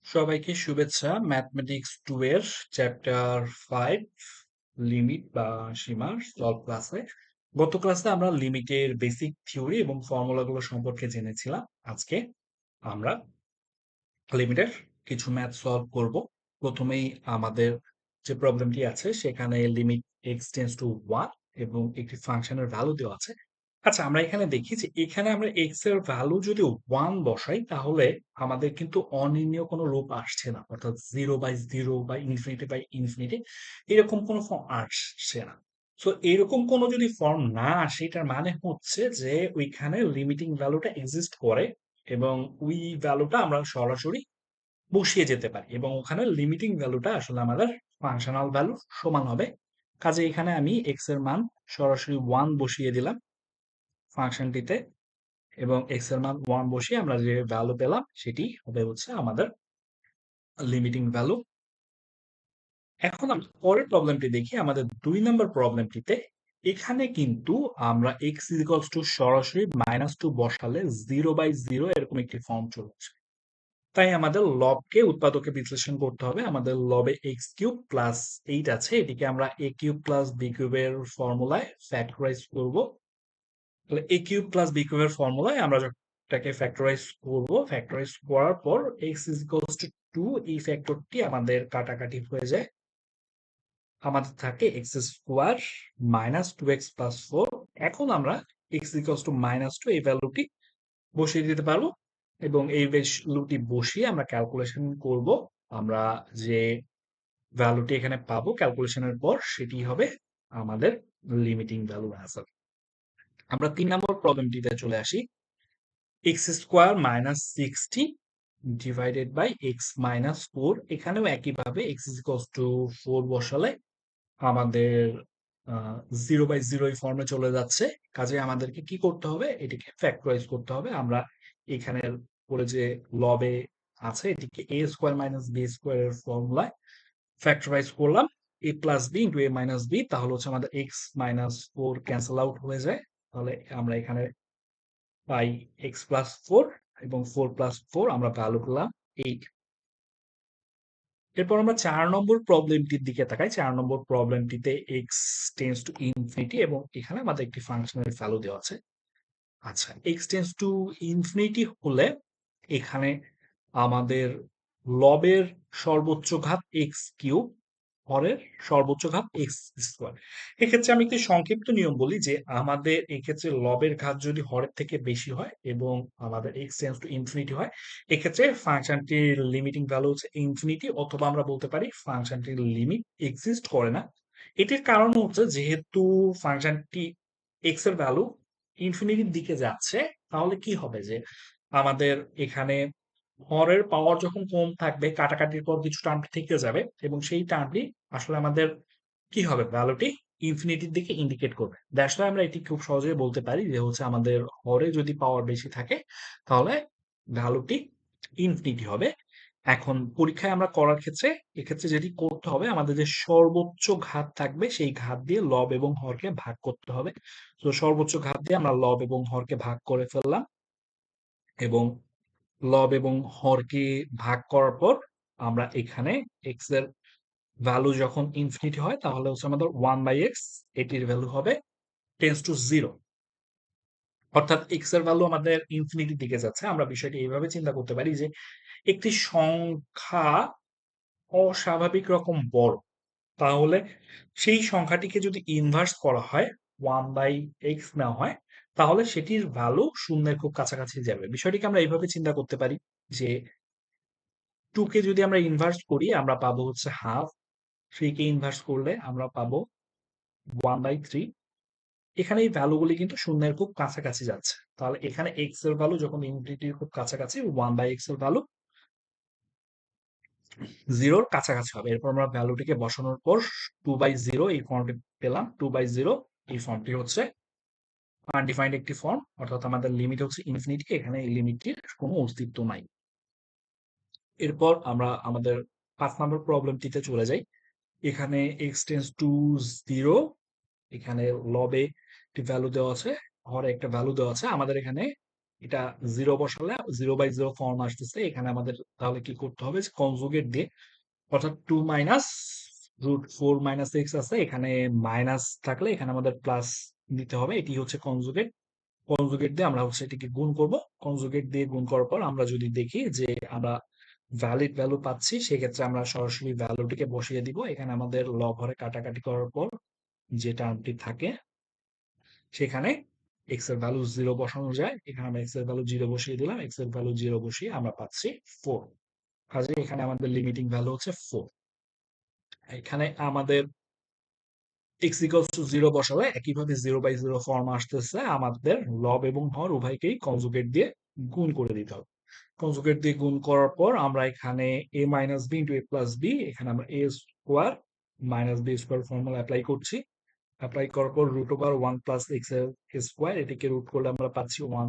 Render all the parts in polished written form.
সবাইকে শুভেচ্ছা। ম্যাথমেটিক্স 2 এর চ্যাপ্টার 5 লিমিট বা সীমার সলভ ক্লাসে। গত ক্লাসে আমরা লিমিটের বেসিক থিওরি এবং ফর্মুলাগুলো সম্পর্কে জেনেছিলাম। আজকে আমরা লিমিটের কিছু ম্যাথ সলভ করব। প্রথমেই আমাদের যে প্রবলেমটি আছে সেখানে লিমিট এক্স টেন্ডস টু 1 এবং একটি ফাংশনের ভ্যালু দেওয়া আছে। আচ্ছা, আমরা এখানে দেখি যে এখানে আমরা এক্স এর ভ্যালু যদি 1 বসাই তাহলে আমাদের কিন্তু অনির্ণীয় কোনো রূপ আসছে না, অর্থাৎ 0/0 বা ইনফিনিটি এরকম কোনো ফর্ম আসছে না। সো এরকম কোনো যদি ফর্ম না আসে এটার মানে হচ্ছে যে ওইখানে লিমিটিং ভ্যালুটা এক্সিস্ট করে এবং ওই ভ্যালুটা আমরা সরাসরি বসিয়ে যেতে পারি এবং ওখানে লিমিটিং ভ্যালুটা আসলে আমাদের ফাংশনাল ভ্যালু সমান হবে। কাজে এখানে আমি এক্স এর মান সরাসরি 1 বসিয়ে দিলাম ফাংশনটিতে এবং এক্স এর মান 1 বসিয়ে আমরা যে ভ্যালু পেলাম সেটি হবে হচ্ছে আমাদের লিমিটিং ভ্যালু। এখন আমরা পরের প্রবলেমটি দেখি। আমাদের 2 নম্বর প্রবলেমটিতে এখানে কিন্তু আমরা x ইকুয়ালস টু সরাসরি -2 বসালে 0/0 এরকম একটি ফর্ম চলে আসে। তাই আমাদের লবকে উৎপাদকে বিশ্লেষণ করতে হবে। আমাদের লবে এক্স কিউব প্লাস 8 আছে, এটিকে আমরা এ কিউব প্লাস বি কিউবের ফর্মুলায় ফ্যাক্টরাইজ করব। তাহলে এ কিউব প্লাস বি কিউবের ফর্মুলায় আমরা এটাকে ফ্যাক্টরাইজ করব। ফ্যাক্টরাইজ করার পর এক্স ইজ ইকুয়ালস টু 2, এই ফ্যাক্টরটি আমাদের কাটাকাটি হয়ে যায়। আমাদের থাকে x square minus 2x plus 4। এখন আমরা এক্স ইকুয়ালস টু -2 এই ভ্যালুটি বসিয়ে দিতে পারবো এবং এই ভ্যালুটি বসিয়ে আমরা ক্যালকুলেশন করব। আমরা যে ভ্যালুটি এখানে পাবো ক্যালকুলেশনের পর সেটি হবে আমাদের লিমিটিং ভ্যালু অ্যান্সার। আমরা 3 নম্বর প্রবলেমটিতে চলে আসি। X square minus 60 divided by x minus 4। এখানেও একইভাবে এক্স ইজ ইকুয়ালস টু 4 বসালে আমাদের 0/0 এই ফর্মে চলে যাচ্ছে। কাজে আমাদেরকে কি করতে হবে, এটিকে ফ্যাক্টরাইজ করতে হবে। আমরা এখানের পরে যে লবে আছে এটিকে এ স্কোয়ার মাইনাস বি স্কোয়ার এর ফর্মুলায় ফ্যাক্টরাইজ করলাম। এ প্লাস বি ইন্টু এ মাইনাস বি, তাহলে হচ্ছে আমাদের এক্স মাইনাস 4 ক্যান্সেল আউট হয়ে যায়। তাহলে আমরা এখানে পাই এক্স প্লাস 4 এবং 4 প্লাস 4 আমরা ভ্যালু পেলাম 8। এরপর আমরা 4 নম্বর প্রবলেমটির দিকে তাকাই। 4 নম্বর প্রবলেমটিতে এক্স টেন্ডস টু ইনফিনিটি এবং এখানে আমাদের একটি ফাংশনের ভ্যালু দেওয়া আছে। আচ্ছা, এক্স টেন্ডস টু ইনফিনিটি হলে এখানে আমাদের লবের সর্বোচ্চ ঘাত এক্স কিউব, হরের সর্বোচ্চ ঘাত এক্স স্কোয়ার। এক্ষেত্রে আমি একটি সংক্ষিপ্ত নিয়ম বলি যে আমাদের এক্ষেত্রে লবের ঘাত যদি হরের থেকে বেশি হয় এবং আমাদের এক্স টেন্ডস টু ইনফিনিটি হয়, এক্ষেত্রে ফাংশনটির লিমিটিং ভ্যালু হচ্ছে ইনফিনিটি, অথবা আমরা বলতে পারি ফাংশনটির লিমিট এক্সিস্ট করে না। এটির কারণ হচ্ছে যেহেতু ফাংশনটি এক্স এর ভ্যালু ইনফিনিটির দিকে যাচ্ছে, তাহলে কি হবে যে আমাদের এখানে হরের পাওয়ার যখন কম থাকবে কাটাকাটির পর কিছু টার্ম থেকে যাবে এবং সেই টার্মটি আসলে আমাদের কি হবে, ভ্যালুটি ইনফিনিটির দিকে ইন্ডিকেট করবে। দ্যাটস ওয়াই আমরা এটি খুব সহজেই বলতে পারি যে হচ্ছে আমাদের হরে যদি পাওয়ার বেশি থাকে তাহলে ভ্যালুটি ইনফিনিটি হবে। এখন পরীক্ষায় আমরা করার ক্ষেত্রে এক্ষেত্রে যেটি করতে হবে, আমাদের যে সর্বোচ্চ ঘাত থাকবে সেই ঘাত দিয়ে লব এবং হরকে ভাগ করতে হবে। তো সর্বোচ্চ ঘাত দিয়ে আমরা লব এবং হরকে ভাগ করে ফেললাম এবং লব এবং হরকে ভাগ করার পর আমরা এখানে এক্স এর ভ্যালু যখন ইনফিনিটি হয় তাহলে হচ্ছে আমাদের 1/x, এটির ভ্যালু হবে টেন্স টু 0। অর্থাৎ এক্স এর ভ্যালু আমাদের ইনফিনিটির দিকে যাচ্ছে। আমরা বিষয়টি এইভাবে চিন্তা করতে পারি যে একটি সংখ্যা অস্বাভাবিক রকম বড়, তাহলে সেই সংখ্যাটিকে যদি ইনভার্স করা হয়, 1/x নেওয়া হয়, তাহলে সেটির ভ্যালু শূন্যের খুব কাছাকাছি যাবে। বিষয়টিকে আমরা এইভাবে চিন্তা করতে পারি যে 2 কে যদি আমরা ইনভার্স করি আমরা পাবো হচ্ছে হাফ, 3 কে ইনভার্স করলে আমরা পাবো 1/3। এখানে এই ভ্যালুগুলি কিন্তু শূন্যের খুব কাছাকাছি যাচ্ছে। তাহলে এখানে এক্স এর ভ্যালু যখন ইনফিনিটির খুব কাছাকাছি, 1/x এর ভ্যালু 0 এর কাছাকাছি হবে। এরপর আমরা ভ্যালুটিকে বসানোর পর 2/0 এই ফর্মটি পেলাম। 2/0 এই ফর্মটি হচ্ছে আনডিফাইন্ড একটি ফর্ম, অর্থাৎ আমাদের লিমিট হচ্ছে ইনফিনিটি, এখানে এই লিমিটটির কোনো অস্তিত্ব নাই। এরপর আমরা আমাদের 5 নম্বর প্রবলেমটিতে চলে যাই। এখানে x টেন্ডস টু 0, এখানে লবে একটি ভ্যালু দেওয়া আছে, হরে একটা ভ্যালু দেওয়া আছে। আমাদের এখানে এটা 0 বসালে 0/0 ফর্ম আসতেছে। এখানে আমাদের তাহলে কি করতে হবে? যে কনজুগেট দিয়ে, অর্থাৎ 2 মাইনাস √4 মাইনাস x আছে। এখানে মাইনাস থাকলে এখানে আমাদের প্লাস দিতে হবে। এটি হচ্ছে কনজুগেট। কনজুগেট দিয়ে আমরা হচ্ছে এটিকে গুণ করব। কনজুগেট দিয়ে গুণ করার পর আমরা যদি দেখি যে আমরা ভ্যালিড ভ্যালু পাচ্ছি, সেক্ষেত্রে আমরা সরাসরি ভ্যালুটিকে বসিয়ে দিব। এখানে আমাদের লব হরে কাটাকাটি করার পর যে টার্মটি থাকে, সেখানে x এর ভ্যালু 0 বসানো যায়। এখানে আমরা x এর ভ্যালু 0 বসিয়ে দিলাম। x এর ভ্যালু 0 বসিয়ে আমরা পাচ্ছি 4। কাজে এখানে আমাদের লিমিটিং ভ্যালু হচ্ছে 4। এখানে আমাদের x equals to 0 বসালে একইভাবে 0/0 ফর্ম আসতেছে। আমাদের লব এবং হর উভয়কেই কনজুগেট দিয়ে গুণ করে দিতে হবে। কনজুগেট দিয়ে গুণ করার পর আমরা এখানে a minus b into a plus b, এখানে আমরা a square minus b square formula apply করছি। অ্যাপ্লাই করার পর রুট ওভার 1 প্লাস এক্স এর স্কোয়ার, এটিকে রুট করলে আমরা পাচ্ছি 1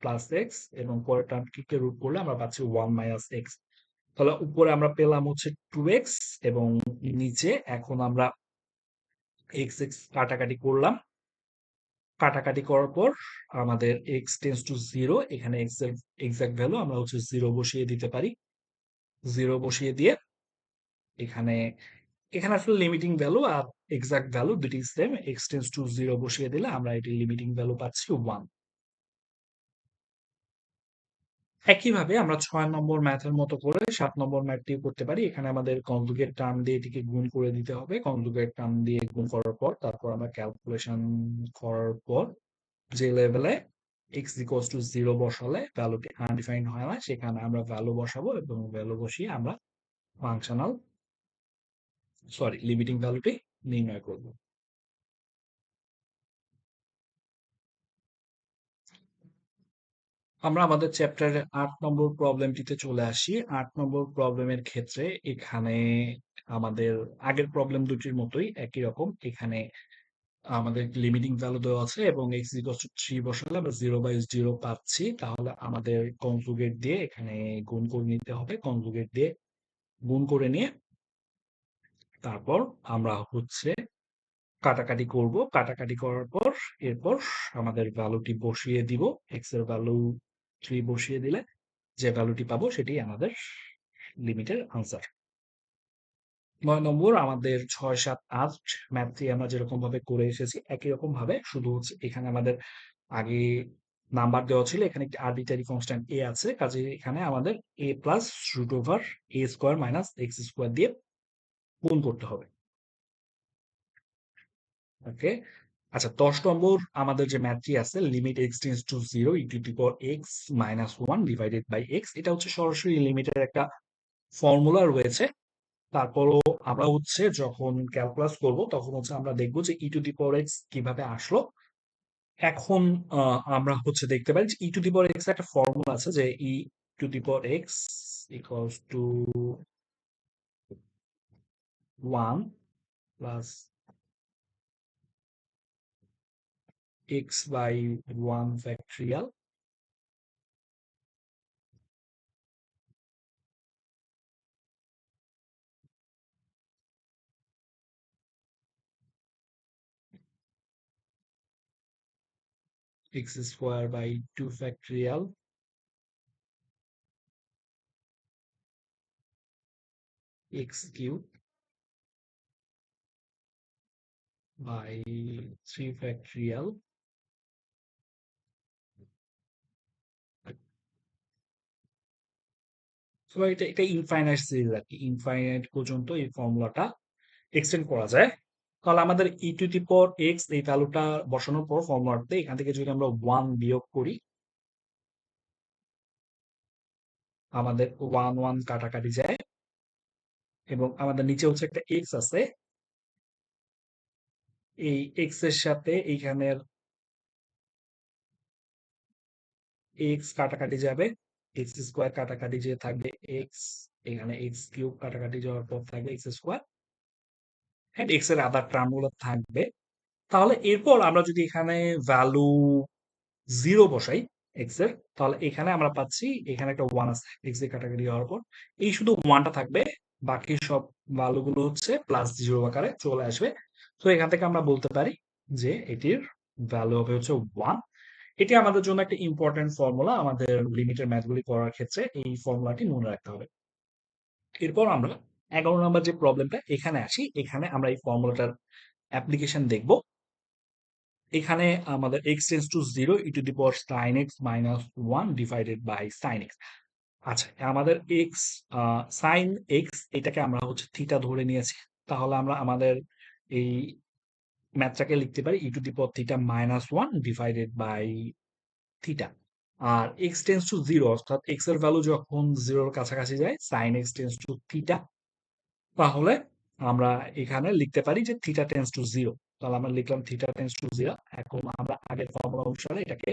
প্লাস এক্স, এবং পরের টার্মটিকে রুট করলে আমরা পাচ্ছি 1 মাইনাস এক্স। তাহলে উপরে আমরা পেলাম হচ্ছে 2x, এবং নিচে এখন আমরা এক্স এক্স কাটাকাটি করলাম। কাটাকাটি করার পর আমাদের এক্স টেন্স টু জিরো, এখানে এক্স এর এক্সাক্ট ভ্যালু আমরা হচ্ছে 0 বসিয়ে দিতে পারি। 0 বসিয়ে দিয়ে এখানে এখানে আসলে লিমিটিং ভ্যালু আর এক্সাক্ট ভ্যালু দুটি সেম। এক্স টেন্স টু 0 বসিয়ে দিলে আমরা এটি লিমিটিং ভ্যালু পাচ্ছি 1। একইভাবে আমরা 6 নম্বর ম্যাথের মতো করে 7 নম্বর ম্যাথটিও করতে পারি। এখানে আমাদের কনজুগেট টার্ম দিয়ে এটিকে গুণ করে দিতে হবে। কনজুগেট টার্ম দিয়ে গুণ করার পর তারপর আমরা ক্যালকুলেশন করার পর যে লেভেলে x ইকুয়ালস টু 0 বসালে ভ্যালুটি আনডিফাইন্ড হয় না, সেখানে আমরা ভ্যালু বসাবো এবং ভ্যালু বসিয়ে আমরা ফাংশনাল লিমিটিং ভ্যালুটি নির্ণয় করব। আমরা আমাদের চ্যাপ্টারের 8 নম্বর প্রবলেমটিতে চলে আসি। 8 নম্বর প্রবলেমের ক্ষেত্রে এখানে আমাদের আগের প্রবলেম দুটির মতোই একই রকম। এখানে আমাদের লিমিটিং ভ্যালু দেওয়া আছে এবং x ইকুয়ালস টু 3 বসালে আমরা 0/0 পাচ্ছি। তাহলে আমাদের কনজুগেট দিয়ে এখানে গুণ করে নিতে হবে। কনজুগেট দিয়ে গুণ করে নিয়ে তারপর আমরা হচ্ছে কাটাকাটি করব। কাটাকাটি করার পর এরপর আমাদের ভ্যালুটি বসিয়ে দিব। x এর ভ্যালু 3 বসিয়ে দিলে যে ভ্যালুটি পাবো সেটি আমাদের লিমিটের আনসার। 9 নম্বর আমাদের 6, 7, 8 ম্যাথটি আমরা যেরকম ভাবে করে এসেছি একই রকম ভাবে, শুধু হচ্ছে এখানে আমাদের আগে নাম্বার দেওয়া ছিল, এখানে একটি আরবিটারি কনস্ট্যান্ট a আছে। কাজে এখানে আমাদের a plus root over a square minus x square দিয়ে গুণ করতে হবে। ওকে, আচ্ছা 10 নম্বর আমাদের যে ম্যাথটি আছে, limit x tends to 0 e to the power x minus 1 divided by x, এটা হচ্ছে সরাসরি লিমিটের একটা ফর্মুলা রয়েছে। তারপরও আমরা হচ্ছে যখন ক্যালকুলাস করব তখন হচ্ছে আমরা দেখব যে e to the power x কিভাবে আসলো। এখন আমরা হচ্ছে দেখতে পারি যে e to the power x একটা ফর্মুলা আছে, যে e to the power x equals to 1 plus x by 1 factorial x square by 2 factorial x cube by 3 factorial. So এটা এটা ইনফাইনাইট সিরিজ আর কি, ইনফাইনাইট পর্যন্ত এই ফর্মুলাটা এক্সটেন্ড করা যায়। তাহলে আমাদের ই টু দি পাওয়ার এক্স এই ভ্যালুটা বসানোর পর ফর্মুলাতে এখান থেকে যদি আমরা 1 বিয়োগ করি, আমাদের 1 1 কাটাকাটি যায়, এবং আমাদের নিচে হচ্ছে একটা এক্স আছে। এই এক্স এর সাথে এইখানের এক্স কাটাকাটি যাবে, এক্স স্কোয়ার কাটাকাটি যে থাকবে এক্স, এখানে এক্স কিউব কাটাকাটি যাওয়ার পর থাকবে এক্স স্কোয়ার, এন্ড এক্স এর আদার টার্ম গুলো থাকবে। তাহলে এরপর আমরা যদি এখানে ভ্যালু 0 বসাই এক্স এর, তাহলে এখানে আমরা পাচ্ছি এখানে একটা 1 আছে এক্স এর কাটাকাটি হওয়ার পর, এই শুধু 1টা থাকবে, বাকি সব ভ্যালু গুলো হচ্ছে প্লাস 0 আকারে চলে আসবে। তো এখান থেকে আমরা বলতে পারি যে এটির ভ্যালু হবে হচ্ছে 1। এটি আমাদের জন্য একটা ইম্পর্টেন্ট ফর্মুলা। আমাদের লিমিটের ম্যাথগুলি করার ক্ষেত্রে এই ফর্মুলাটি মনে রাখতে হবে। এরপর আমরা 11 নম্বর যে প্রবলেমটা এখানে আসি। এখানে আমরা এই ফর্মুলাটার অ্যাপ্লিকেশন দেখব। এখানে আমাদের x tends to 0 e to the power sin x minus 1 divided by sin x। আচ্ছা, আমাদের x sin x এটাকে আমরা হচ্ছে থিটা ধরে নিয়েছি। তাহলে আমরা আমাদের এই ম্যাথটাকে লিখতে পারি e to the power theta minus 1 divided by theta. আর x টেন্ডস টু 0 অর্থাৎ x এর ভ্যালু যখন 0 এর কাছাকাছি যায় sin x tends two theta. তাহলে আমরা এখানে লিখতে পারি যে থিটা টেন্ডস টু 0। তাহলে আমরা লিখলাম থিটা টেন্ডস টু 0। এখন আমরা আগের ফর্মুলা অনুসারে এটাকে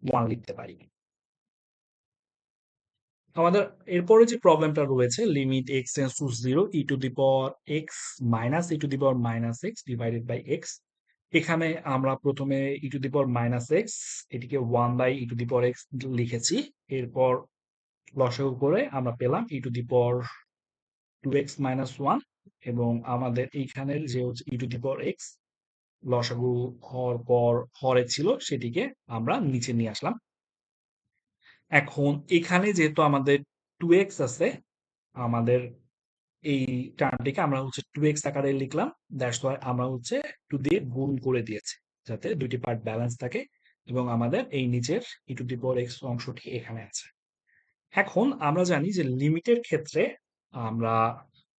1 লিখতে পারি। আমাদের এরপরে যে প্রবলেমটা রয়েছে limit x tends to 0 e to the power x minus e to the power minus x divided by x। এখানে আমরা প্রথমে e to the power minus x এটিকে 1 by e to the power x লিখেছি। এরপর লসাগু করে আমরা পেলাম e to the power 2x minus 1 এবং আমাদের এইখানের যে হচ্ছে e to the power x লসাগু হওয়ার পর হরে ছিল সেটিকে আমরা নিচে নিয়ে আসলাম। এখন এখানে যেহেতু আমাদের 2x আছে, আমাদের এই টার্মটিকে আমরা হচ্ছে 2x আকারে লিখলাম। দ্যাটস ওয়াই আমরা হচ্ছে 2 দিয়ে গুণ করে দিয়েছি যাতে দুইটি পার্ট ব্যালেন্স থাকে এবং আমাদের এই নিচের e to the power x অংশটি এখানে আছে। এখন আমরা জানি যে লিমিটের ক্ষেত্রে আমরা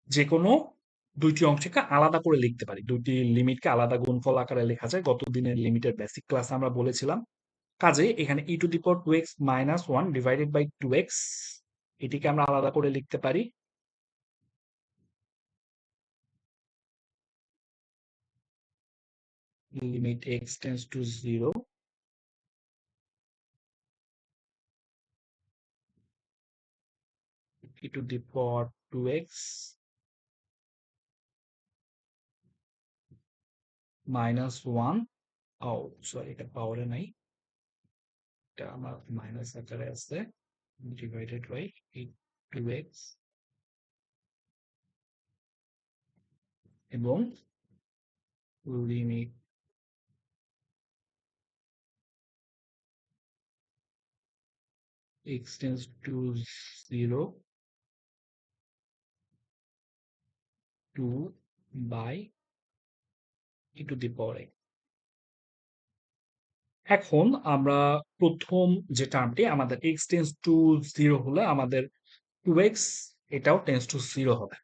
যেকোনো দুইটি অংশকে আলাদা করে লিখতে পারি। দুইটি লিমিটকে আলাদা গুণফল আকারে লেখা যায়। গত দিনের লিমিটের বেসিক ক্লাসে আমরা বলেছিলাম। কাজেই এখানে e to the power 2x minus 1 divided by 2x এটিকে আমরা আলাদা করে লিখতে পারি। Limit x tends to 0 e to the power 2x minus 1। ও সরি, এটা পাওয়ারে নাই, এটা আমার মাইনাস আকারে আছে। ডিভাইডেড বাই 2x এবং limit x tends to 0 to by e to the power x। এখন আমরা প্রথম যে টার্মটি আমাদের x টেন্স টু 0 হলে আমাদের 2x এটাও টেন্স টু 0 হবে।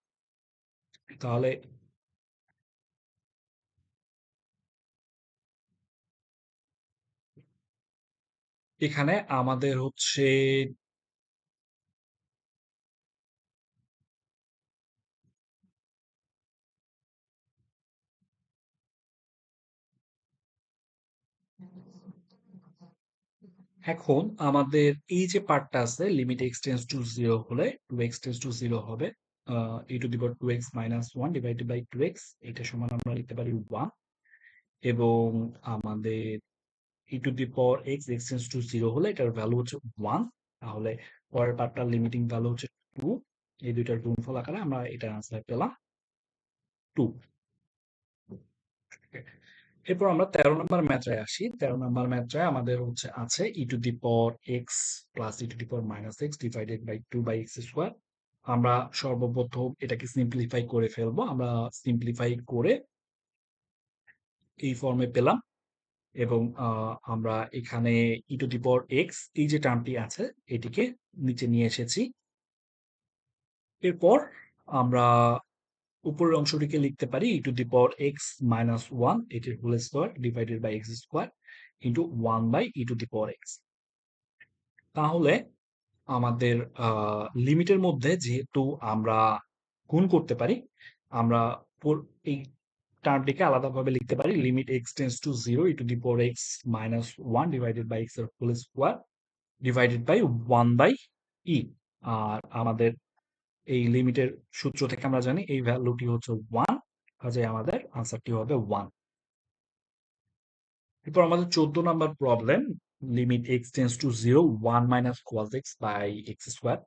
তাহলে এখানে আমাদের হচ্ছে এখন আমাদের এই যে পার্টটা আছে লিমিট x টেন্স টু 0 হলে 2x টেন্স টু 0 হবে e to the power 2x minus 1 divided by 2x। এটা সমান আমরা লিখতে পারি 1 এবং আমাদের e to the power x x tends to 0 হলে এটার ভ্যালু হচ্ছে 1। তাহলে পরের পার্টটার লিমিটিং ভ্যালু হচ্ছে 2। এই দুইটার গুণফল আকারে আমরা এটা আনসার পেলাম 2। এরপর আমরা 13 নম্বর ম্যাথে আসি। 13 নম্বর ম্যাথে আমাদের হচ্ছে আছে e to the power x plus e to the power minus x divided by 2 by x square. আমরা সর্বপ্রথম এটাকে সিম্পলিফাই করে ফেলবো। আমরা সিম্পলিফাই করে এই ফর্মে পেলাম এবং আমরা এখানে ই টু দি পাওয়ার এক্স এই যে টার্মটি আছে এটিকে নিচে নিয়ে এসেছি। এরপর আমরা উপরের অংশটিকে লিখতে পারি e to the power x minus 1 এটির whole square divided by x square into 1 by e to the power x. তাহলে আমাদের লিমিটের মধ্যে যেহেতু আমরা গুণ করতে পারি, আমরা এই টার্মটিকে আলাদাভাবে লিখতে পারি limit x tends to 0 e to the power x minus 1 divided by x এর whole square divided by 1 by e. আর আমাদের এই লিমিটের সূত্র থেকে আমরা জানি এই ভ্যালুটি হচ্ছে 1, কাজে আমাদের আনসারটি হবে 1। এরপর আমাদের 14 number problem limit x tends to zero one minus cos x by x square.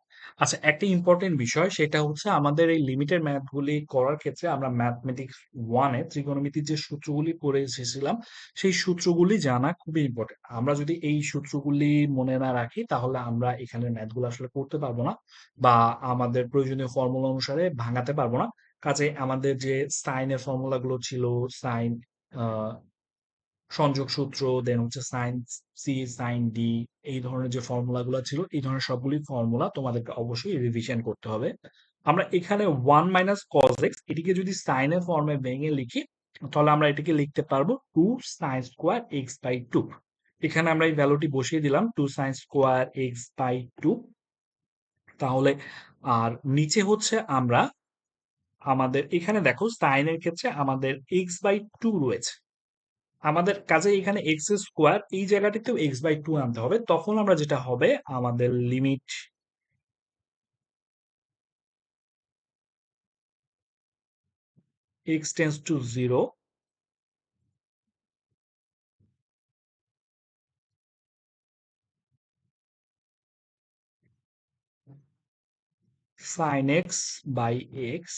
আচ্ছা, একটা ইম্পর্টেন্ট বিষয় সেটা হচ্ছে আমাদের এই লিমিটের ম্যাথগুলি করার ক্ষেত্রে আমরা ম্যাথমেটিক্স ওয়ানে ত্রিকোণমিতির যে সূত্রগুলি পড়ে এসেছিলাম সেই সূত্রগুলি জানা খুবই ইম্পর্টেন্ট। আমরা যদি এই সূত্রগুলি মনে না রাখি তাহলে আমরা এখানে ম্যাথগুলো আসলে করতে পারবো না বা আমাদের প্রয়োজনীয় ফর্মুলা অনুসারে ভাঙাতে পারবো না। কাজে আমাদের যে সাইনের ফর্মুলা গুলো ছিল, সাইন সংযোগ সূত্র, দেন হচ্ছে সাইন সি, সাইন ডি, এই ধরনের যে ফর্মুলা গুলো ছিল, এই ধরনের সবগুলি ফর্মুলা তোমাদেরকে অবশ্যই রিভিশন করতে হবে। আমরা এখানে ওয়ান মাইনাস কজ এক্স এটিকে যদি সাইনের ফর্মে ভেঙে লিখি তাহলে আমরা এটিকে লিখতে পারবো two sine square x by two. এখানে আমরা এই ভ্যালুটি বসিয়ে দিলাম two sine square x by two. তাহলে আর নিচে হচ্ছে আমরা আমাদের এখানে দেখো সাইনের ক্ষেত্রে আমাদের এক্স বাই টু রয়েছে, আমাদের কাছে এখানে এক্স স্কোয়ার এই জায়গাটিতেও এক্স বাই টু আনতে হবে, তখন আমরা যেটা হবে আমাদের limit x tends to zero sine x by x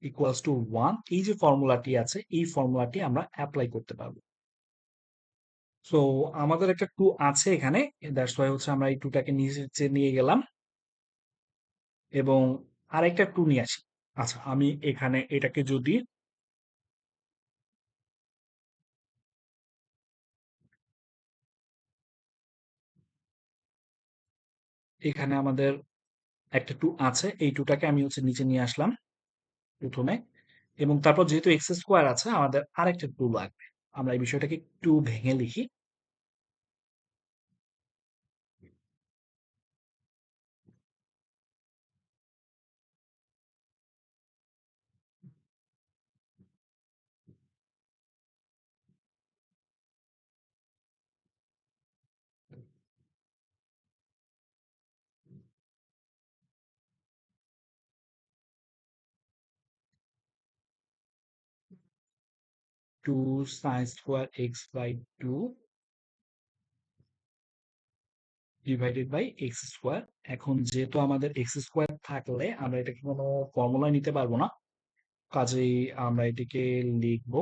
equals to one, এই যে ফর্মুলাটি আছে এই ফর্মুলাটি আমরা অ্যাপ্লাই করতে পারবো। সো আমাদের একটা টু আছে এখানে, দ্যাটস ওয়াই হচ্ছে আমরা এই টুটাকে নিচে নিয়ে গেলাম এবং আরেকটা টু নিয়ে আসি। আচ্ছা, আমি এখানে এটাকে যদি এখানে আমাদের একটা টু আছে, এই টুটাকে আমি হচ্ছে নিচে নিয়ে আসলাম প্রথমে, এবং তারপর যেহেতু এক্স স্কোয়ার আছে আমাদের আরেকটা টু লাগবে। আমরা এই বিষয়টাকে একটু ভেঙে লিখি। Two sine square x by two divided by x square. এখন যেহেতু আমাদের এক্স স্কোয়ার থাকলে আমরা এটাকে কোনো ফর্মুলায় নিতে পারবো না, কাজেই আমরা এটিকে লিখবো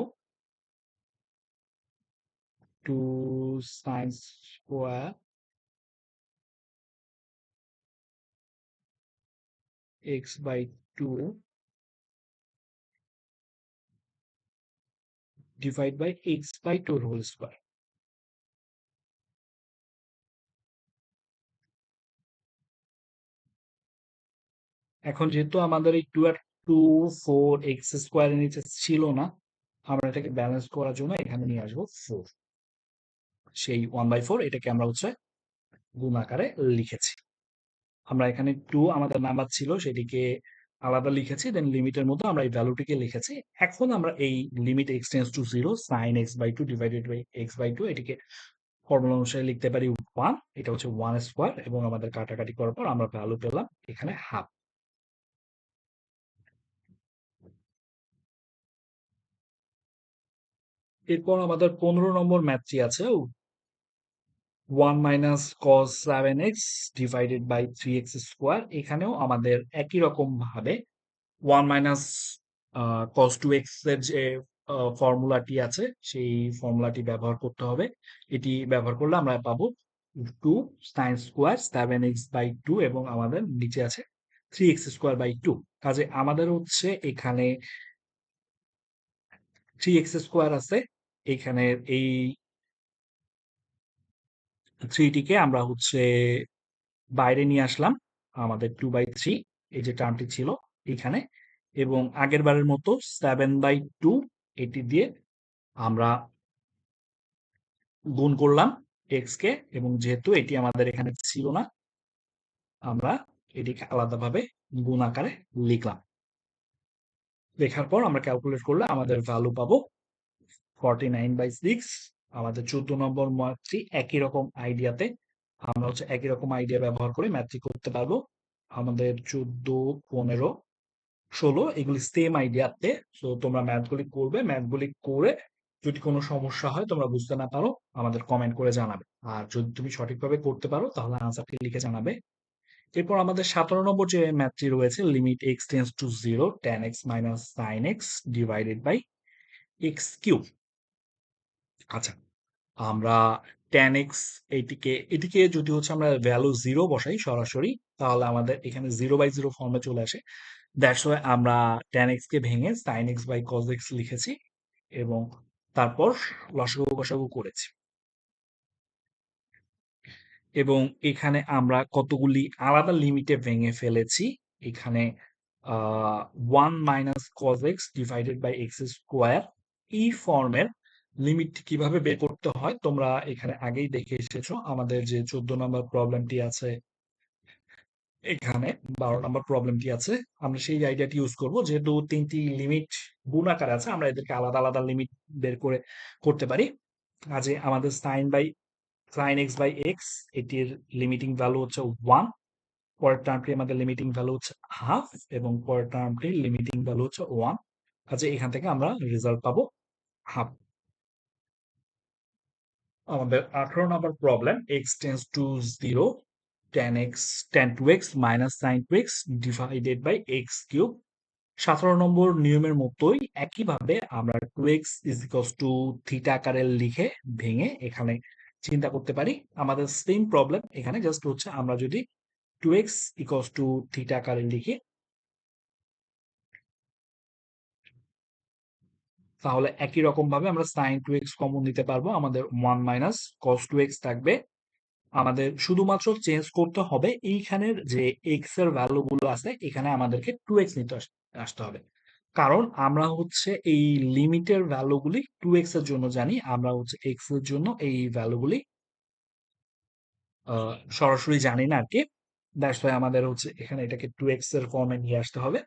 two sine square x by two divide by x by two whole square. এখন যেহেতু আমাদের এই টু আর টু ফোর এক্স স্কোয়ারের নিচে ছিল না, আমরা এটাকে ব্যালেন্স করার জন্য এখানে নিয়ে আসবো ফোর, সেই ওয়ান বাই ফোর এটাকে আমরা হচ্ছে গুণ আকারে লিখেছি। আমরা এখানে টু আমাদের নাম্বার ছিল সেটিকে আলাদা লিখেছি, দেন লিমিটের মধ্যে আমরা এই ভ্যালুটিকে লিখেছি। এখন আমরা এই limit x tends to zero sine x by two divided by x by two এটিকে ফর্মুলা অনুসারে লিখতে পারি ওয়ান, এটা হচ্ছে ওয়ান স্কোয়ার, এবং আমাদের কাটাকাটি করার পর আমরা ভ্যালু পেলাম এখানে হাফ। এরপর আমাদের 15 নম্বর ম্যাথটি আছে one minus cos seven x divided by three x square. এখানেও আমাদের একই রকম ভাবে one minus cos two x এর যে ফর্মুলাটি আছে সেই ফর্মুলাটি ব্যবহার করতে হবে। এটি ব্যবহার করলে আমরা পাবো two sine square seven x by two, এবং আমাদের নিচে আছে three x square by two. কাজে আমাদের হচ্ছে এখানে থ্রি এক্স স্কোয়ার আছে, এখানে এই থ্রিটিকে আমরা হচ্ছে বাইরে নিয়ে আসলাম, আমাদের টু বাই থ্রি এই যে টার্মটি ছিল এখানে, এবং আগের বারের মতো সেভেন বাই টু এটি দিয়ে আমরা গুণ করলাম এক্স কে, এবং যেহেতু এটি আমাদের এখানে ছিল না আমরা এটিকে আলাদাভাবে গুণ আকারে লিখলাম। লেখার পর আমরা ক্যালকুলেট করলে আমাদের ভ্যালু পাবো 49/6। আমাদের 14 নম্বর ম্যাথটি একই রকম আইডিয়াতে, আমরা হচ্ছে একই রকম আইডিয়া ব্যবহার করে ম্যাথটি করতে পারবো। আমাদের 14, 15, 16 এগুলি সেম আইডিয়াতে। সো তোমরা ম্যাথগুলি করবে, ম্যাথগুলি করে যদি কোনো সমস্যা হয়, তোমরা বুঝতে না পারো, আমাদের কমেন্ট করে জানাবে। আর যদি তুমি সঠিকভাবে করতে পারো তাহলে আনসারটি লিখে জানাবে। এরপর আমাদের 17 নম্বর যে ম্যাথটি রয়েছে, limit x tends to 0 tan x minus sin x divided by x cube. আচ্ছা, আমরা tan x এটিকে যদি হচ্ছে আমরা ভ্যালু 0 বসাই সরাসরি, তাহলে আমাদের এখানে 0/0 ফর্মে চলে আসে। দ্যাটস ওয়াই আমরা tan x কে ভেঙে sin x by cos x লিখেছি এবং তারপর লসাগু গসাগু করেছি। এবং এখানে আমরা কতগুলি আলাদা লিমিটে ভেঙে ফেলেছি। এখানে 1 minus cos x divided by x square, এই ফর্মের লিমিট কিভাবে বের করতে হয় তোমরা এখানে আগেই দেখে এসেছো। আমাদের যে 14 নম্বর প্রবলেমটি আছে এখানে, 12 নম্বর প্রবলেমটি আছে, আমরা সেই আইডিয়াটি ইউজ করব। যেহেতু তিনটি লিমিট গুণ আকারে আছে, আমরা এদেরকে আলাদা আলাদা লিমিট বের করে করতে পারি। কাজে আমাদের sin x বাই x, এটির লিমিটিং ভ্যালু হচ্ছে 1, পরের টার্মটি আমাদের লিমিটিং ভ্যালু হচ্ছে হাফ এবং পরের টার্মটির লিমিটিং ভ্যালু হচ্ছে 1। কাজে এখান থেকে আমরা রেজাল্ট পাবো হাফ। আমাদের 18 number problem, x tends to 0 tan 2x minus sin 2x divided by x cube. 17 number নিয়মের মতোই একইভাবে আমরা 2x is equals to theta আকারে লিখে ভেঙে এখানে চিন্তা করতে পারি। আমাদের সেম প্রবলেম এখানে, জাস্ট হচ্ছে আমরা যদি 2x ইকুয়ালস টু থিটা আকারে লিখি, তাহলে একই রকম ভাবে আমরা sin 2x কমন নিতে পারবো। আমাদের 1 মাইনাস cos 2x থাকবে। আমাদের শুধুমাত্র চেঞ্জ করতে হবে এইখানের যে x এর ভ্যালু গুলো আছে, এখানে আমাদেরকে 2x নিতে আসতে হবে। কারণ আমরা হচ্ছে এই লিমিটের ভ্যালুগুলি 2x এর জন্য জানি, আমরা হচ্ছে x এর জন্য এই ভ্যালুগুলি সরাসরি জানি না আরকি। দ্যাটস ওয়াই আমাদের হচ্ছে এখানে এটাকে 2x এর ফর্মে নিয়ে আসতে হবে।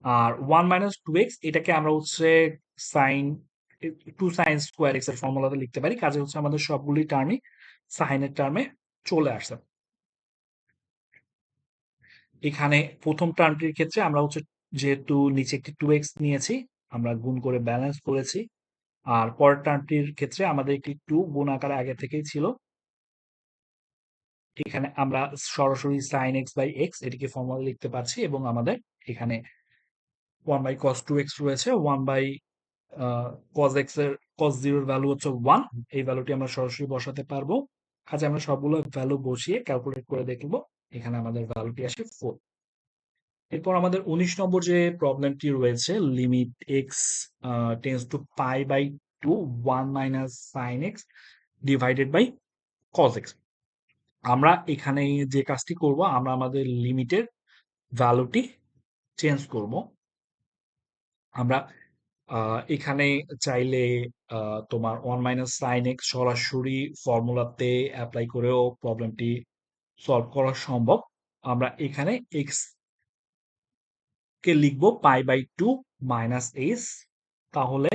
আর 1 মাইনাস 2x এটাকে আমরা হচ্ছে সাইন 2 সাইন স্কোয়ার x এর ফর্মুলাতে লিখতে পারি। কাজে হচ্ছে আমাদের সবগুলি টার্মই সাইনের টার্মে চলে আসছে। এখানে প্রথম টার্মটির ক্ষেত্রে আমরা হচ্ছে যেহেতু নিচে একটি 2x নিয়েছি, আমরা গুণ করে ব্যালেন্স করেছি। আর পরের টার্মটির ক্ষেত্রে আমাদের একটি 2 গুণ আকারে আগে থেকেই ছিল। এখানে আমরা সরাসরি sin x বাই x এটিকে ফর্মুলা লিখতে পারছি এবং আমাদের এখানে 1 বাই cos 2x রয়েছে। 1 বাই cos x এর cos 0 এর ভ্যালু হচ্ছে 1, এই ভ্যালুটি আমরা সরাসরি বসাতে পারবো। কাজে আমরা সবগুলো ভ্যালু বসিয়ে ক্যালকুলেট করে দেখব, এখানে আমাদের ভ্যালুটি আসে 4। এরপর আমাদের 19 নম্বর যে প্রবলেমটি রয়েছে, limit x tends to pi by two 1 minus sine x divided by cos x. আমরা এখানে যে কাজটি করব, আমরা আমাদের লিমিটের ভ্যালুটি চেঞ্জ করব। আমরা এখানে চাইলে তোমার 1 মাইনাস সাইন এক্স সরাসরি ফর্মুলাতে অ্যাপ্লাই করেও প্রবলেমটি সলভ করা সম্ভব। আমরা এখানে এক্স কে লিখবো pi by two minus s. তাহলে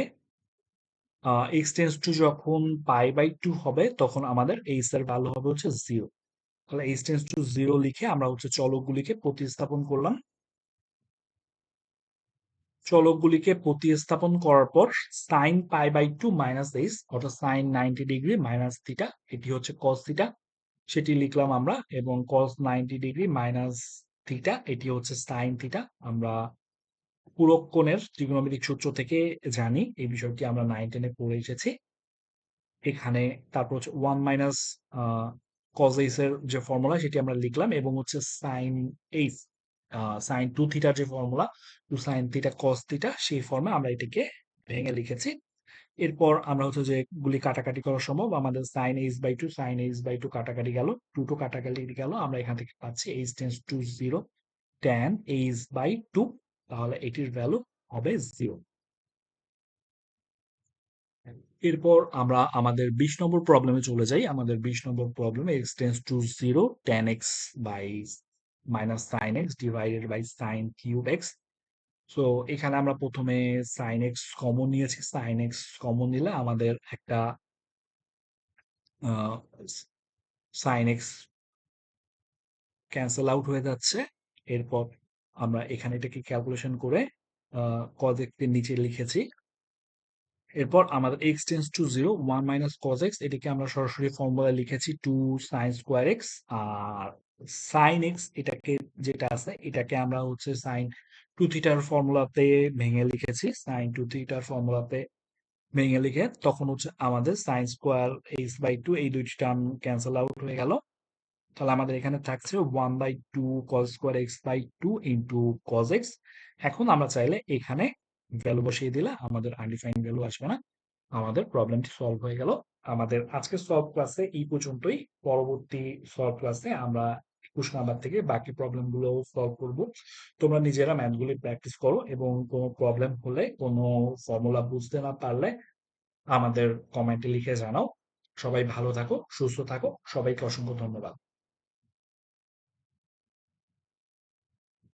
এক্স টেন্স টু যখন পাই বাই টু হবে, তখন আমাদের এইচ এর ভ্যালু হবে হচ্ছে 0। তাহলে এইচ টেন্স টু 0 লিখে আমরা হচ্ছে চলকগুলিকে প্রতিস্থাপন করলাম। চলকগুলিকে প্রতিস্থাপন করার পর sine pi by two minus h অর্থাৎ সাইন 90 ডিগ্রি মাইনাস থিটা, এটি হচ্ছে কস থিটা, সেটি লিখলাম আমরা। এবং কস 90 ডিগ্রি মাইনাস থিটা এটি হচ্ছে সাইন থিটা। আমরা পূরক কোণের ত্রিকোণমিতিক সূত্র থেকে জানি, এই বিষয়টি আমরা 9-10 এ পড়ে এসেছি। এখানে তারপর হচ্ছে 1 মাইনাস কজ এইচ এর যে ফর্মুলা সেটি আমরা লিখলাম এবং হচ্ছে সাইন এইচ সাইন 2 থিটার যে formula, 2 sine theta cos theta, সেই ফর্মে আমরা এটিকে ভেঙে লিখেছি। এরপর আমরা হচ্ছে যে গুলি কাটাকাটি করা সম্ভব, আমাদের sine h by two sine h by two কাটাকাটি গেল, 2 টু কাটাকাটি গেল, আমরা এখান থেকে পাচ্ছি h tends to 0 tan h by two, তাহলে এটির ভ্যালু হবে 0। এরপর আমরা আমাদের 20 নম্বর প্রবলেমে চলে যাই। আমাদের 20 নম্বর প্রবলেমে x tends to 0 tan x by minus sin x divided by sin cube x। So এখানে আমরা প্রথমে sin x কমন নিয়েছি। sin x কমন নিলে আমাদের একটা sin x ক্যান্সেল আউট হয়ে যাচ্ছে। এরপর আমরা এখানে এটাকে ক্যালকুলেশন করে cos x কে নিচে লিখেছি। এরপর আমাদের x tends to 0 1 minus cos x এটাকে আমরা সরাসরি ফর্মুলায় লিখেছি 2 sin স্কয়ার x। আর sin x এটাকে যেটা আছে এটাকে আমরা হচ্ছে sin 2 থিটার ফর্মুলাতে ভেঙে লিখেছি। sin 2 থিটার ফর্মুলাতে ভেঙে লিখে তখন হচ্ছে আমাদের sin স্কয়ার x বাই 2 এই দুইটি টার্ম ক্যান্সেল আউট হয়ে গেল। তাহলে আমাদের এখানে থাকছে 1/2 cos square x by 2 into cos x। এখন আমরা চাইলে এখানে ভ্যালু বসিয়ে দিলে আমাদের আনডিফাইন্ড ভ্যালু আসবে না, আমাদের প্রবলেমটি সলভ হয়ে গেল। আমাদের আজকের সলভ ক্লাসে এই পর্যন্তই। পরবর্তী সলভ ক্লাসে আমরা 21 নাম্বার থেকে বাকি প্রবলেম গুলো সলভ করব। তোমরা নিজেরা ম্যাথগুলি প্র্যাকটিস করো এবং কোনো প্রবলেম হলে কোনো ফর্মুলা বুঝতে না পারলে আমাদের কমেন্টে লিখে জানাও। সবাই ভালো থাকো, সুস্থ থাকো, সবাইকে অসংখ্য ধন্যবাদ।